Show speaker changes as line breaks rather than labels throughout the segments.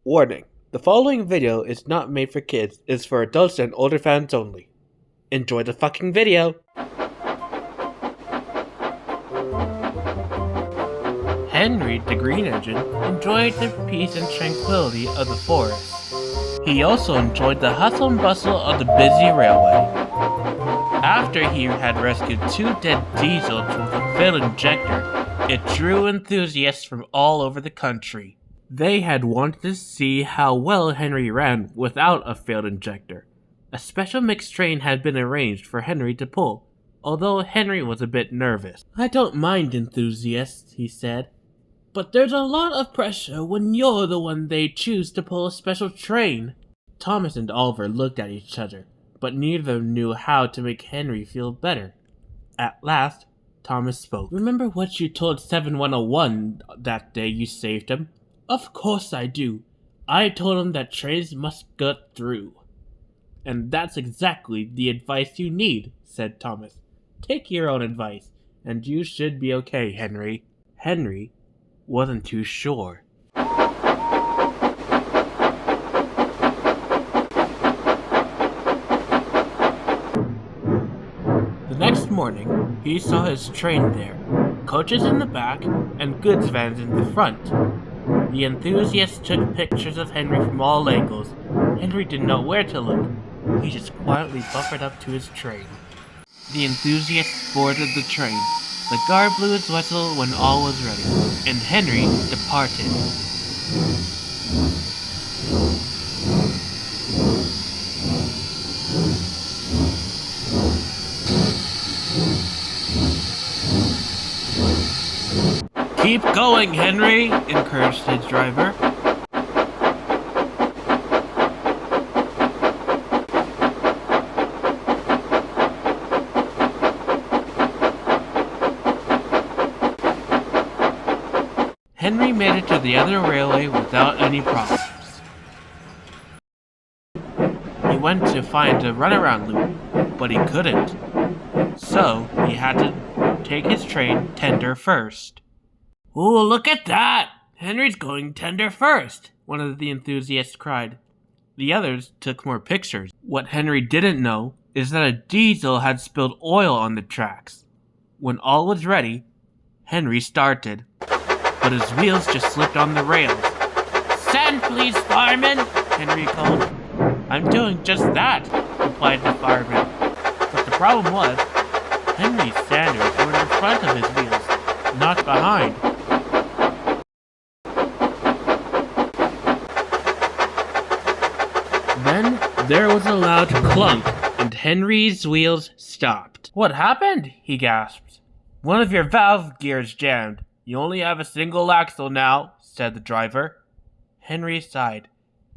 Warning: the following video is not made for kids, it is for adults and older fans only. Enjoy the fucking video! Henry, the Green Engine, enjoyed the peace and tranquility of the forest. He also enjoyed the hustle and bustle of the busy railway. After he had rescued 2 dead diesels with a failed injector, it drew enthusiasts from all over the country. They had wanted to see how well Henry ran without a failed injector. A special mixed train had been arranged for Henry to pull, although Henry was a bit nervous. "I don't mind enthusiasts," he said, "but there's a lot of pressure when you're the one they choose to pull a special train." Thomas and Oliver looked at each other, but neither knew how to make Henry feel better. At last, Thomas spoke. "Remember what you told 7101 that day you saved him?" "Of course I do. I told him that trains must get through." "And that's exactly the advice you need," said Thomas. "Take your own advice, and you should be okay, Henry." Henry wasn't too sure. The next morning, he saw his train there, coaches in the back and goods vans in the front. The enthusiasts took pictures of Henry from all angles. Henry didn't know where to look. He just quietly buffered up to his train. The enthusiasts boarded the train. The guard blew his whistle when all was ready, and Henry departed. "Keep going, Henry," encouraged his driver. Henry made it to the other railway without any problems. He went to find a runaround loop, but he couldn't. So he had to take his train tender first. "Ooh, look at that! Henry's going tender first!" one of the enthusiasts cried. The others took more pictures. What Henry didn't know is that a diesel had spilled oil on the tracks. When all was ready, Henry started, but his wheels just slipped on the rails. "Sand, please, fireman!" Henry called. "I'm doing just that," replied the fireman. But the problem was, Henry's sanders were in front of his wheels, not behind. Then there was a loud clunk, and Henry's wheels stopped. "What happened?" he gasped. "One of your valve gears jammed. You only have a single axle now," said the driver. Henry sighed.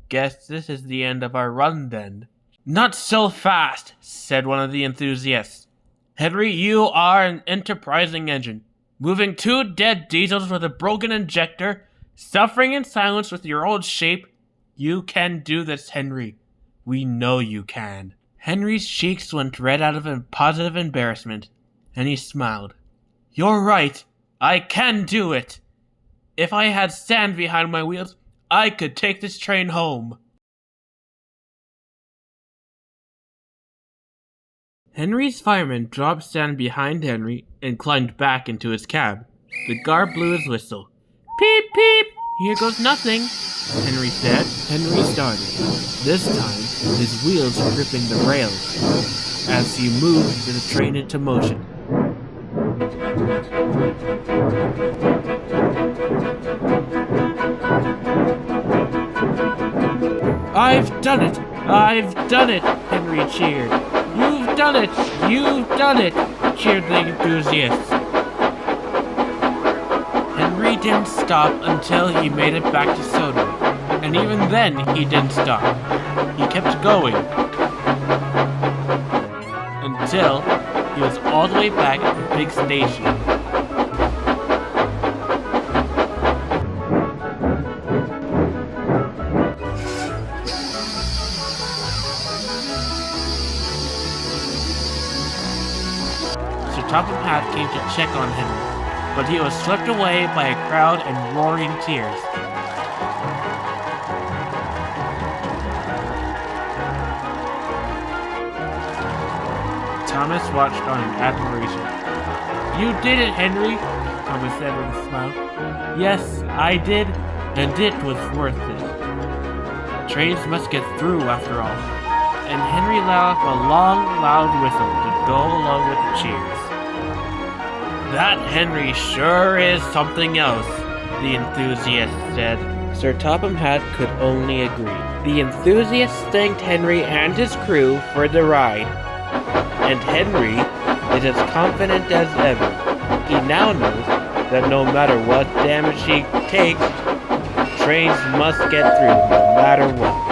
"Guess this is the end of our run then." "Not so fast," said one of the enthusiasts. "Henry, you are an enterprising engine. Moving 2 dead diesels with a broken injector, suffering in silence with your old shape. You can do this, Henry. We know you can." Henry's cheeks went red out of positive embarrassment, and he smiled. "You're right. I can do it. If I had sand behind my wheels, I could take this train home." Henry's fireman dropped sand behind Henry and climbed back into his cab. The guard blew his whistle. "Peep, peep! Here goes nothing," Henry said. Henry started. This time, his wheels were gripping the rails as he moved the train into motion. "I've done it! I've done it!" Henry cheered. "You've done it! You've done it!" cheered the enthusiasts. Henry didn't stop until he made it back to Soda, and even then he didn't stop. He kept going until he was all the way back at the big station. Sir Topham Hatt came to check on Henry, but he was swept away by a crowd and roaring tears. Thomas watched on in admiration. "You did it, Henry," Thomas said with a smile. "Yes, I did, and it was worth it. Trains must get through after all." And Henry let off a long, loud whistle to go along with the cheers. "That Henry sure is something else," the enthusiast said. Sir Topham Hatt could only agree. The enthusiast thanked Henry and his crew for the ride, and Henry is as confident as ever. He now knows that no matter what damage he takes, trains must get through no matter what.